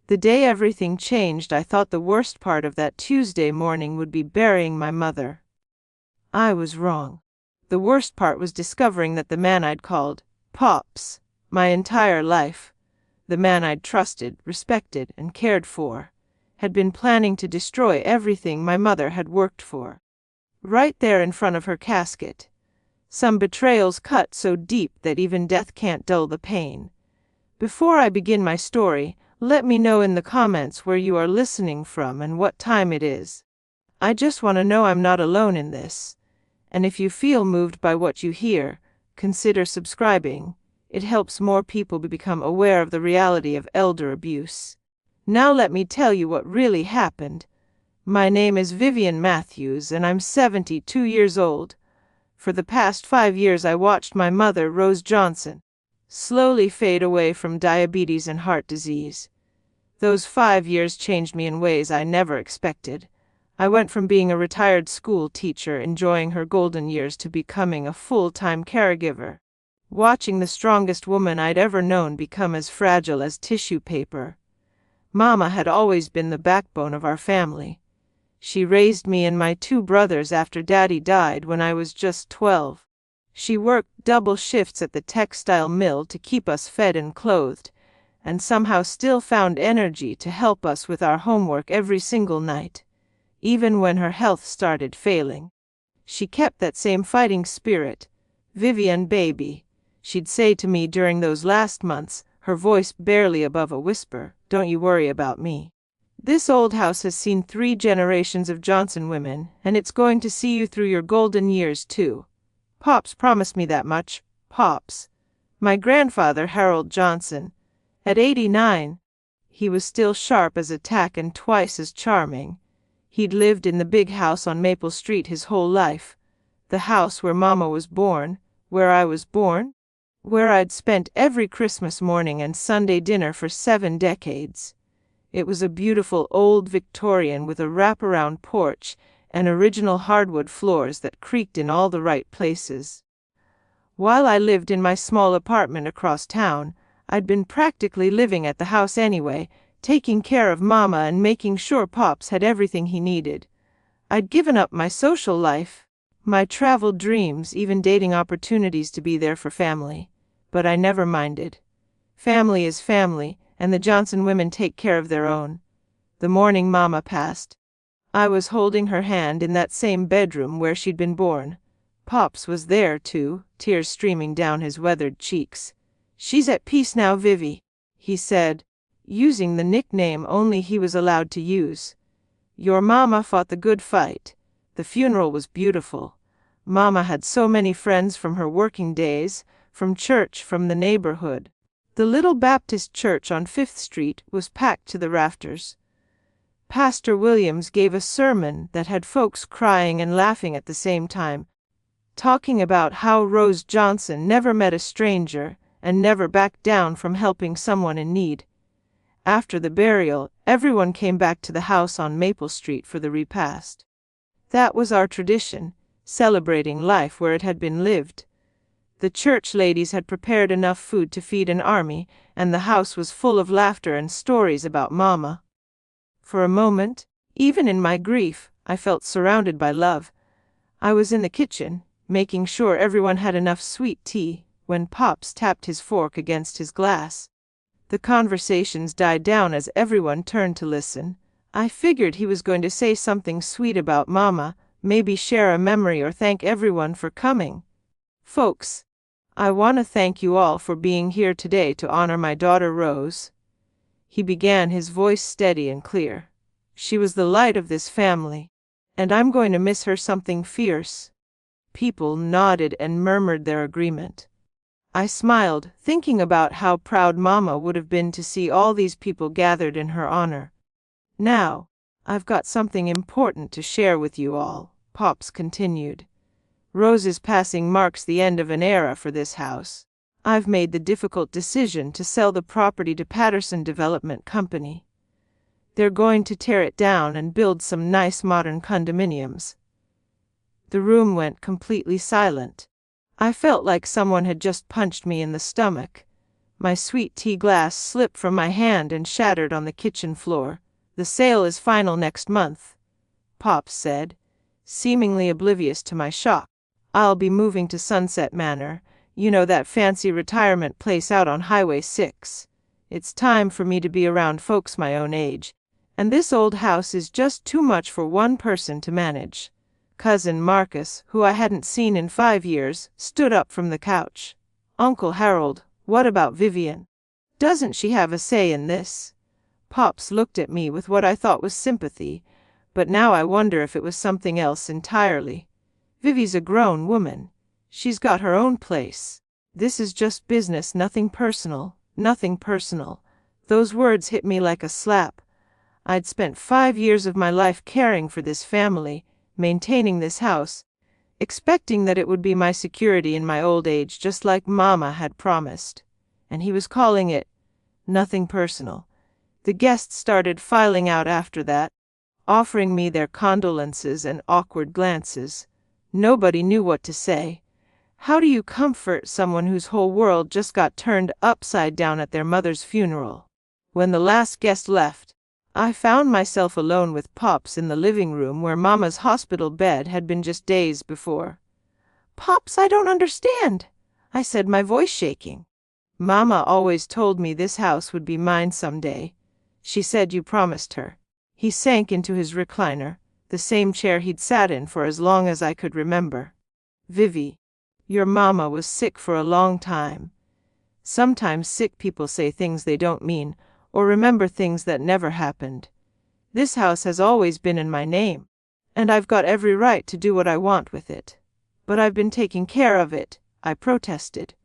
The day everything changed, I thought the worst part of that Tuesday morning would be burying my mother. I was wrong. The worst part was discovering that the man I'd called Pops my entire life, the man I'd trusted, respected, and cared for, had been planning to destroy everything my mother had worked for. Right there in front of her casket. Some betrayals cut so deep that even death can't dull the pain. Before I begin my story, let me know in the comments where you are listening from and what time it is. I just want to know I'm not alone in this. And if you feel moved by what you hear, consider subscribing. It helps more people become aware of the reality of elder abuse. Now let me tell you what really happened. My name is Vivian Matthews and I'm 72 years old. For the past 5 years I watched my mother, Rose Johnson, slowly fade away from diabetes and heart disease. Those 5 years changed me in ways I never expected. I went from being a retired school teacher enjoying her golden years to becoming a full-time caregiver, watching the strongest woman I'd ever known become as fragile as tissue paper. Mama had always been the backbone of our family. She raised me and my 2 brothers after Daddy died when I was just 12. She worked double shifts at the textile mill to keep us fed and clothed, and somehow still found energy to help us with our homework every single night, even when her health started failing. She kept that same fighting spirit. "Vivian, baby," she'd say to me during those last months, her voice barely above a whisper, "don't you worry about me. This old house has seen 3 generations of Johnson women, and it's going to see you through your golden years too. Pops promised me that much." Pops. My grandfather, Harold Johnson. At 89, he was still sharp as a tack and twice as charming. He'd lived in the big house on Maple Street his whole life. The house where Mama was born, where I was born, where I'd spent every Christmas morning and Sunday dinner for 7 decades. It was a beautiful old Victorian with a wraparound porch and original hardwood floors that creaked in all the right places. While I lived in my small apartment across town, I'd been practically living at the house anyway, taking care of Mama and making sure Pops had everything he needed. I'd given up my social life, my travel dreams, even dating opportunities to be there for family. But I never minded. Family is family, and the Johnson women take care of their own. The morning Mama passed, I was holding her hand in that same bedroom where she'd been born. Pops was there too, tears streaming down his weathered cheeks. "She's at peace now, Vivi," he said, using the nickname only he was allowed to use. "Your Mama fought the good fight. The funeral was beautiful. Mama had so many friends from her working days, from church, from the neighborhood. The little Baptist church on 5th Street was packed to the rafters. Pastor Williams gave a sermon that had folks crying and laughing at the same time, talking about how Rose Johnson never met a stranger and never backed down from helping someone in need. After the burial, everyone came back to the house on Maple Street for the repast. That was our tradition, celebrating life where it had been lived. The church ladies had prepared enough food to feed an army, and the house was full of laughter and stories about Mama. For a moment, even in my grief, I felt surrounded by love. I was in the kitchen, making sure everyone had enough sweet tea, when Pops tapped his fork against his glass. The conversations died down as everyone turned to listen. I figured he was going to say something sweet about Mama, maybe share a memory or thank everyone for coming. "Folks, I want to thank you all for being here today to honor my daughter Rose," he began, his voice steady and clear. "She was the light of this family, and I'm going to miss her something fierce." People nodded and murmured their agreement. I smiled, thinking about how proud Mama would have been to see all these people gathered in her honor. "Now, I've got something important to share with you all," Pops continued. "Rose's passing marks the end of an era for this house. I've made the difficult decision to sell the property to Patterson Development Company. They're going to tear it down and build some nice modern condominiums." The room went completely silent. I felt like someone had just punched me in the stomach. My sweet tea glass slipped from my hand and shattered on the kitchen floor. "The sale is final next month," Pops said, seemingly oblivious to my shock. "I'll be moving to Sunset Manor, you know, that fancy retirement place out on Highway 6. It's time for me to be around folks my own age, and this old house is just too much for one person to manage." Cousin Marcus, who I hadn't seen in 5 years, stood up from the couch. "Uncle Harold, what about Vivian? Doesn't she have a say in this?" Pops looked at me with what I thought was sympathy, but now I wonder if it was something else entirely. "Vivi's a grown woman. She's got her own place. This is just business, nothing personal, nothing personal." Those words hit me like a slap. I'd spent 5 years of my life caring for this family, maintaining this house, expecting that it would be my security in my old age, just like Mama had promised. And he was calling it nothing personal. The guests started filing out after that, offering me their condolences and awkward glances. Nobody knew what to say. How do you comfort someone whose whole world just got turned upside down at their mother's funeral? When the last guest left, I found myself alone with Pops in the living room where Mama's hospital bed had been just days before. "Pops, I don't understand," I said, my voice shaking. "Mama always told me this house would be mine someday. She said you promised her." He sank into his recliner, the same chair he'd sat in for as long as I could remember. "Vivi, your mama was sick for a long time. Sometimes sick people say things they don't mean, or remember things that never happened. This house has always been in my name, and I've got every right to do what I want with it. But I've been taking care of it," I protested.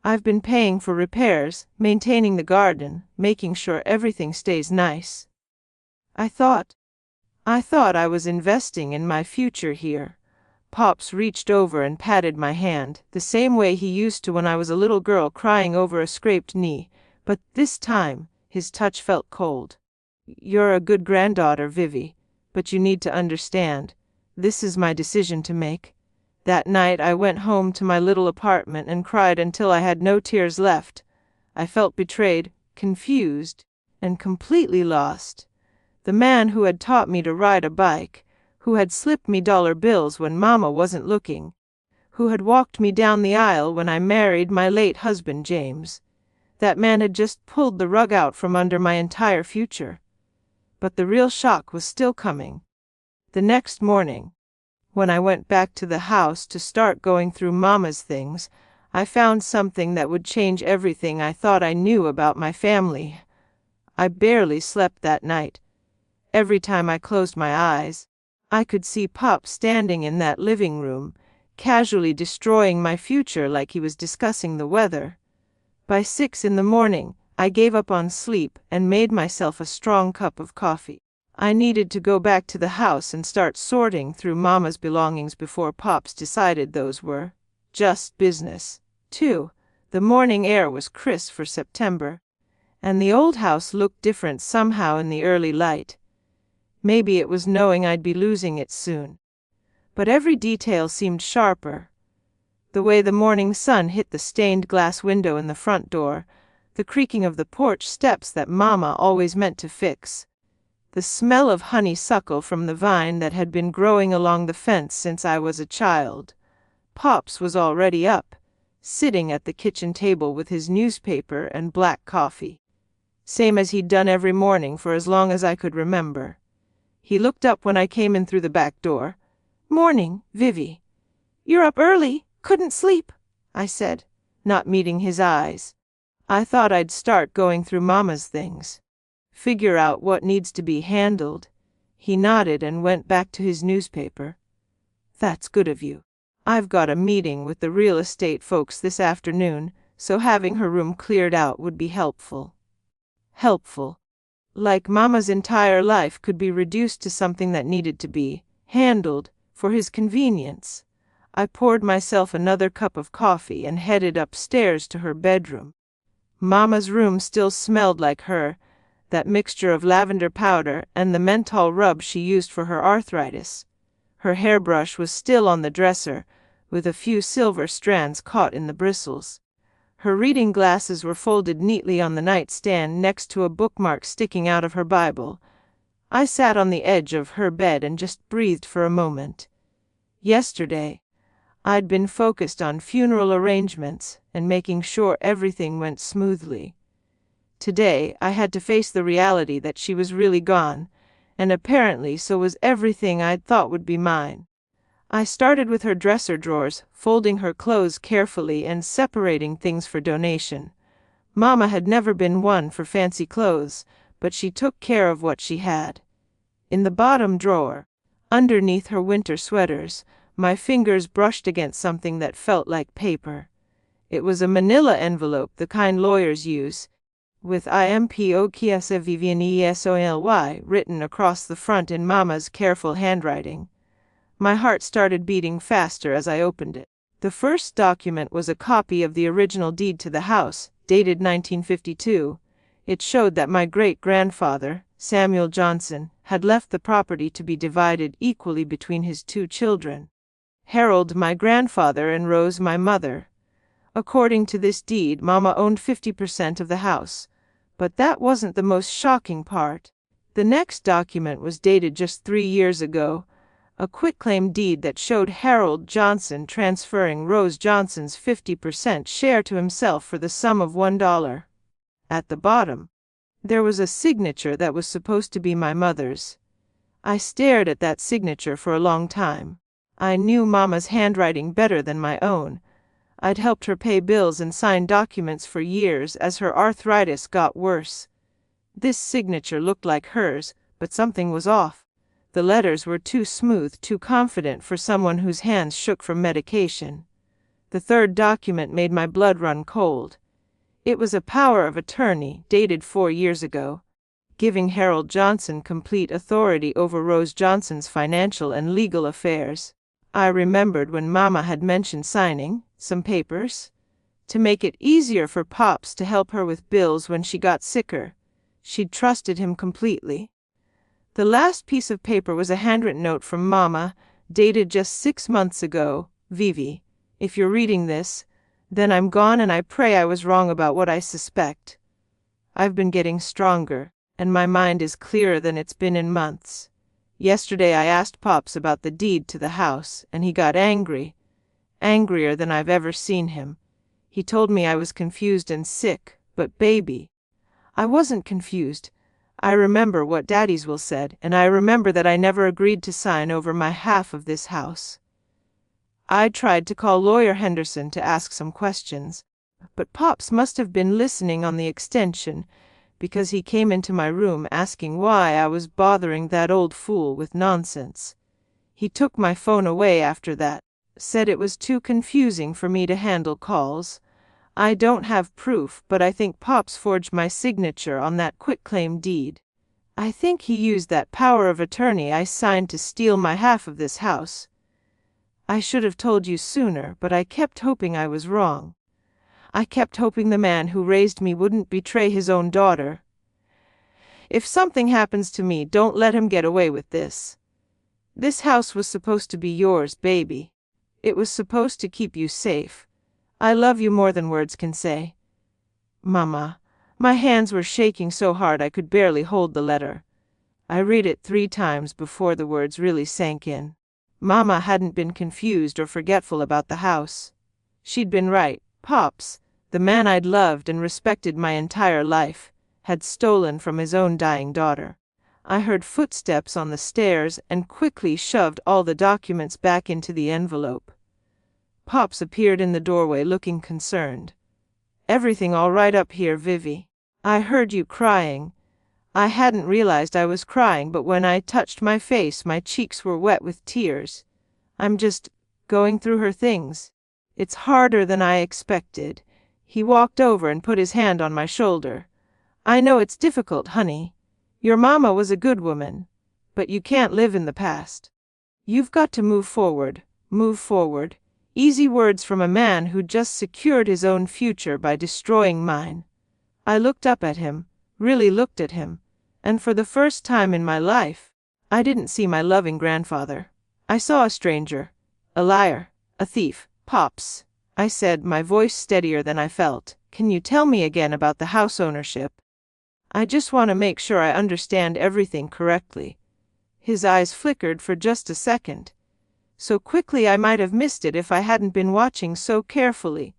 "I've been paying for repairs, maintaining the garden, making sure everything stays nice. I thought I was investing in my future here." Pops reached over and patted my hand, the same way he used to when I was a little girl crying over a scraped knee, but this time his touch felt cold. "You're a good granddaughter, Vivi, but you need to understand, this is my decision to make." That night I went home to my little apartment and cried until I had no tears left. I felt betrayed, confused, and completely lost. The man who had taught me to ride a bike, who had slipped me dollar bills when Mama wasn't looking, who had walked me down the aisle when I married my late husband James, that man had just pulled the rug out from under my entire future. But the real shock was still coming. The next morning, when I went back to the house to start going through Mama's things, I found something that would change everything I thought I knew about my family. I barely slept that night. Every time I closed my eyes, I could see Pop standing in that living room, casually destroying my future like he was discussing the weather. By 6 in the morning, I gave up on sleep and made myself a strong cup of coffee. I needed to go back to the house and start sorting through Mama's belongings before Pops decided those were just business. 2. The morning air was crisp for September, and the old house looked different somehow in the early light. Maybe it was knowing I'd be losing it soon. But every detail seemed sharper. The way the morning sun hit the stained glass window in the front door, the creaking of the porch steps that Mama always meant to fix, the smell of honeysuckle from the vine that had been growing along the fence since I was a child. Pops was already up, sitting at the kitchen table with his newspaper and black coffee, same as he'd done every morning for as long as I could remember. He looked up when I came in through the back door. "Morning, Vivi. You're up early. Couldn't sleep," I said, not meeting his eyes. "I thought I'd start going through Mama's things. Figure out what needs to be handled." He nodded and went back to his newspaper. "That's good of you. I've got a meeting with the real estate folks this afternoon, so having her room cleared out would be helpful." Helpful. Like Mama's entire life could be reduced to something that needed to be handled for his convenience. I poured myself another cup of coffee and headed upstairs to her bedroom. Mama's room still smelled like her, that mixture of lavender powder and the menthol rub she used for her arthritis. Her hairbrush was still on the dresser, with a few silver strands caught in the bristles. Her reading glasses were folded neatly on the nightstand next to a bookmark sticking out of her Bible. I sat on the edge of her bed and just breathed for a moment. Yesterday, I'd been focused on funeral arrangements and making sure everything went smoothly. Today, I had to face the reality that she was really gone, and apparently so was everything I'd thought would be mine. I started with her dresser drawers, folding her clothes carefully and separating things for donation. Mama had never been one for fancy clothes, but she took care of what she had. In the bottom drawer, underneath her winter sweaters, my fingers brushed against something that felt like paper. It was a manila envelope, the kind lawyers use, with IMPOKSEVVNESOLY written across the front in Mama's careful handwriting. My heart started beating faster as I opened it. The first document was a copy of the original deed to the house, dated 1952. It showed that my great-grandfather, Samuel Johnson, had left the property to be divided equally between his two children, Harold, my grandfather, and Rose, my mother. According to this deed, Mama owned 50% of the house. But that wasn't the most shocking part. The next document was dated just 3 years ago, a quitclaim deed that showed Harold Johnson transferring Rose Johnson's 50% share to himself for the sum of $1. At the bottom, there was a signature that was supposed to be my mother's. I stared at that signature for a long time. I knew Mama's handwriting better than my own. I'd helped her pay bills and sign documents for years as her arthritis got worse. This signature looked like hers, but something was off. The letters were too smooth, too confident for someone whose hands shook from medication. The third document made my blood run cold. It was a power of attorney, dated 4 years ago, giving Harold Johnson complete authority over Rose Johnson's financial and legal affairs. I remembered when Mama had mentioned signing some papers to make it easier for Pops to help her with bills when she got sicker. She'd trusted him completely. The last piece of paper was a handwritten note from Mama, dated just 6 months ago. Vivi, if you're reading this, then I'm gone, and I pray I was wrong about what I suspect. I've been getting stronger, and my mind is clearer than it's been in months. Yesterday I asked Pops about the deed to the house, and he got angry, angrier than I've ever seen him. He told me I was confused and sick, but baby, I wasn't confused. I remember what Daddy's will said, and I remember that I never agreed to sign over my half of this house. I tried to call Lawyer Henderson to ask some questions, but Pops must have been listening on the extension, because he came into my room asking why I was bothering that old fool with nonsense. He took my phone away after that, said it was too confusing for me to handle calls. I don't have proof, but I think Pops forged my signature on that quitclaim deed. I think he used that power of attorney I signed to steal my half of this house. I should have told you sooner, but I kept hoping I was wrong. I kept hoping the man who raised me wouldn't betray his own daughter. If something happens to me, don't let him get away with this. This house was supposed to be yours, baby. It was supposed to keep you safe. I love you more than words can say. Mama, my hands were shaking so hard I could barely hold the letter. I read it 3 times before the words really sank in. Mama hadn't been confused or forgetful about the house. She'd been right. Pops, the man I'd loved and respected my entire life, had stolen from his own dying daughter. I heard footsteps on the stairs and quickly shoved all the documents back into the envelope. Pops appeared in the doorway looking concerned. Everything all right up here, Vivi? I heard you crying. I hadn't realized I was crying, but when I touched my face, my cheeks were wet with tears. I'm just going through her things. It's harder than I expected. He walked over and put his hand on my shoulder. I know it's difficult, honey. Your mama was a good woman, but you can't live in the past. You've got to move forward, move forward. Easy words from a man who just secured his own future by destroying mine. I looked up at him, really looked at him, and for the first time in my life, I didn't see my loving grandfather. I saw a stranger, a liar, a thief. Pops, I said, my voice steadier than I felt. Can you tell me again about the house ownership? I just want to make sure I understand everything correctly. His eyes flickered for just a second. So quickly I might have missed it if I hadn't been watching so carefully.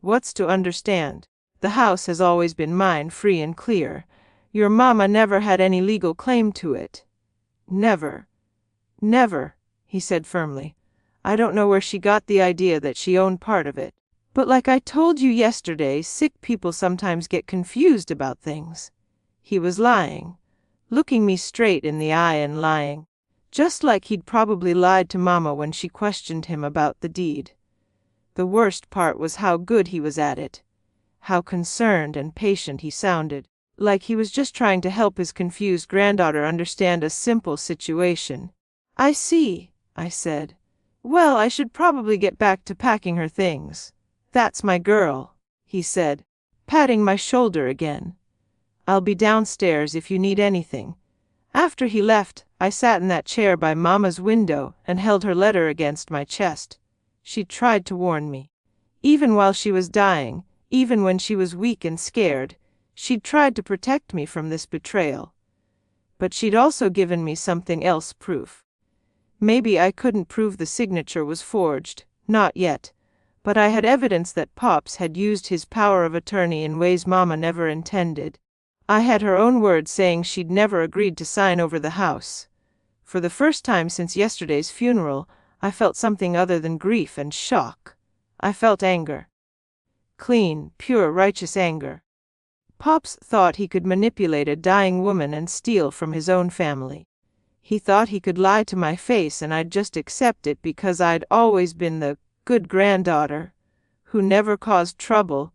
What's to understand? The house has always been mine, free and clear. Your mama never had any legal claim to it. Never. Never, he said firmly. I don't know where she got the idea that she owned part of it. But like I told you yesterday, sick people sometimes get confused about things. He was lying, looking me straight in the eye and lying, just like he'd probably lied to Mama when she questioned him about the deed. The worst part was how good he was at it, how concerned and patient he sounded, like he was just trying to help his confused granddaughter understand a simple situation. I see, I said. Well, I should probably get back to packing her things. That's my girl, he said, patting my shoulder again. I'll be downstairs if you need anything. After he left, I sat in that chair by Mama's window and held her letter against my chest. She tried to warn me. Even while she was dying, even when she was weak and scared, she'd tried to protect me from this betrayal. But she'd also given me something else, proof. Maybe I couldn't prove the signature was forged, not yet, but I had evidence that Pops had used his power of attorney in ways Mama never intended. I had her own word saying she'd never agreed to sign over the house. For the first time since yesterday's funeral, I felt something other than grief and shock. I felt anger. Clean, pure, righteous anger. Pops thought he could manipulate a dying woman and steal from his own family. He thought he could lie to my face and I'd just accept it because I'd always been the good granddaughter who never caused trouble,